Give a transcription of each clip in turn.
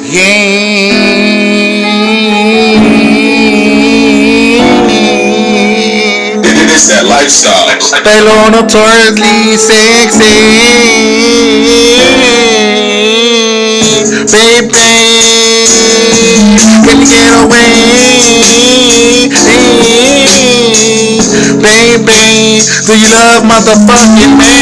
It's that lifestyle. Pelonotoriously sexy, baby. Can you get away, baby? Do you love motherfucking me?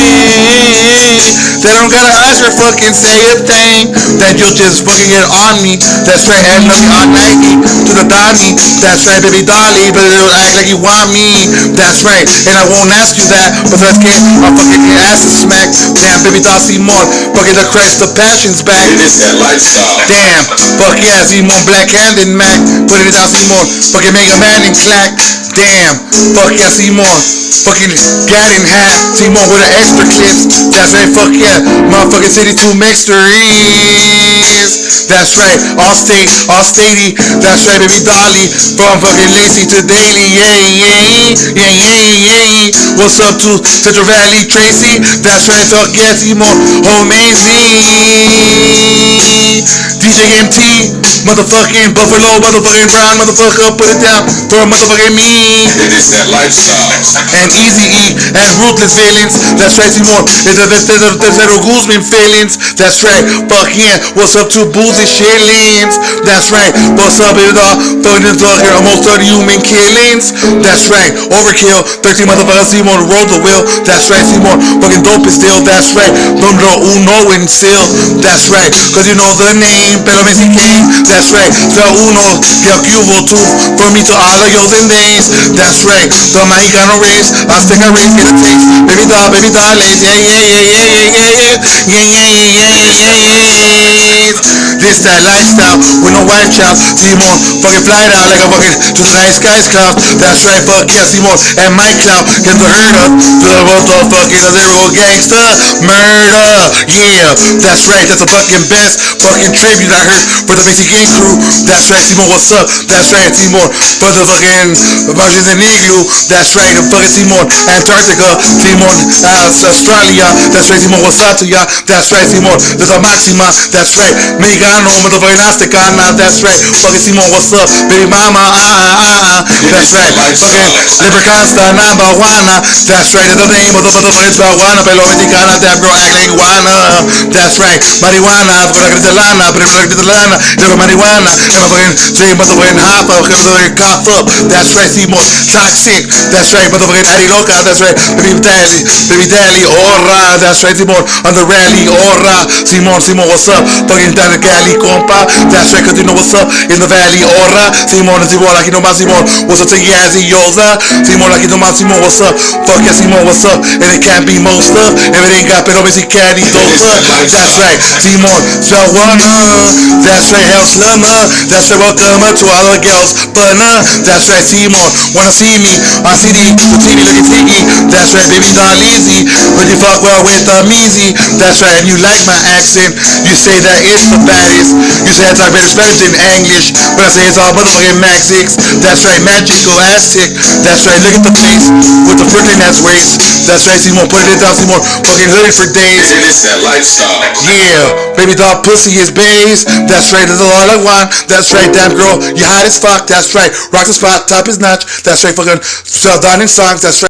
They don't gotta ask or fucking say a thing. That you'll just fucking get on me. That's right, and love me all nighty to the Donnie. That's right, baby dolly, but it'll act like you want me. That's right, and I won't ask you that, but let's get my fucking ass smacked. Damn, baby doll, see more. Fucking the Christ, the passion's back. It's that lifestyle. Damn, fuck yeah, see more black-handed Mac. Put it down, see more. Fucking Megaman and clack. Damn, fuck yeah, see more. Fucking gat in hat, see more with the extra clips. That's right, fuck yeah, motherfucking city 2 Mextasy. That's right, all statey. That's right, baby dolly, from fucking lazy to daily. Yeah. What's up to Central Valley Tracy? That's right, fuck yeah, see more. Hommeyest, DJ MT, motherfucking Buffalo, motherfucking Brown, motherfucker, put it down for a motherfucking me. It's that lifestyle. And Easy E and Ruthless Feelings. That's right, Simon. There's little Guzman feelings. That's right. Fuck yeah. What's up to Boozy Shillings? That's right. What's up, baby dog? Fucking dog here. Almost 30 human killings. That's right. Overkill. 13 motherfuckers. Simon rolled the wheel. That's right, Simon. Fucking dope is still. That's right. Numero uno and still. That's right. Cause you know the name. Pelonotoriously. That's right. The uno. Del cubo two. For me to all of yours and days. That's right. The Mexicano race. I'll stick a race, get a taste. Baby doll, lace. Yeah. This that lifestyle with no wife child. Simon, fucking fly down like a fucking to the night skies cloud. That's right, fuck yeah, Simon. And my cloud get the herd up to the motherfucking lyrical gangster murder. Yeah, that's right. That's the fucking best fucking tribute I heard for the Mexican crew. That's right, Simon. What's up? That's right, Simon. For the fucking versions in igloo. That's right, the fucking Simon. Antarctica, Simon. Australia. That's right, Simon. What's up to ya? That's right, Simon. There's a Maxima. That's right. Mexicano, motherfucking Aztecana. That's right. Fucking Simon. What's up, baby mama? That's right. Fucking Leprechaun, number one. That's right. The name of the motherfucking Spl13r. Pelo mexicana. That girl act like iguana. That's right. Marijuana. Pero marijuana. Never marijuana. Never fucking say motherfucking hop up. Motherfucking cough up. That's right, Simon. Toxic. That's right. Motherfucking Addy Loca. That's right. Baby daddy. Aura. That's right, Simon. On the rally. Aura. Simon. What's up? Fucking down the Cali, compa. That's right, cause you know what's up in the valley. Aura. Simon. Aquí nomás, Simon. What's up to Yazzie Yoza? Simon. Aquí nomás, Simon. What's up? Fuck yeah, Simon. What's up? And it can't be most of. If it ain't got Pelonotoriously candy dosa. That's right, Simon. Spl13r. That's right, hell slumber. That's right, welcome to all the girls. That's right, Simon. Wanna see me on CD? TV looking tiki. That's right, baby doll easy. But you fuck well with the measy. That's right, and you like my accent. You say that it's the baddest. You say I talk better Spanish than English. But I say it's all motherfucking Max 6. That's right, magical Aztec. That's right, look at the face with the Brooklyn ass waist. That's right, Simon. Put it down, Simon. Fucking hoodie for days. It's that lifestyle. Yeah, baby doll pussy is bass. That's right, that's all I want. That's right, damn girl, you hot as fuck. That's right, rock the spot, top is notch. That's right, fucking Diamond songs. That's right.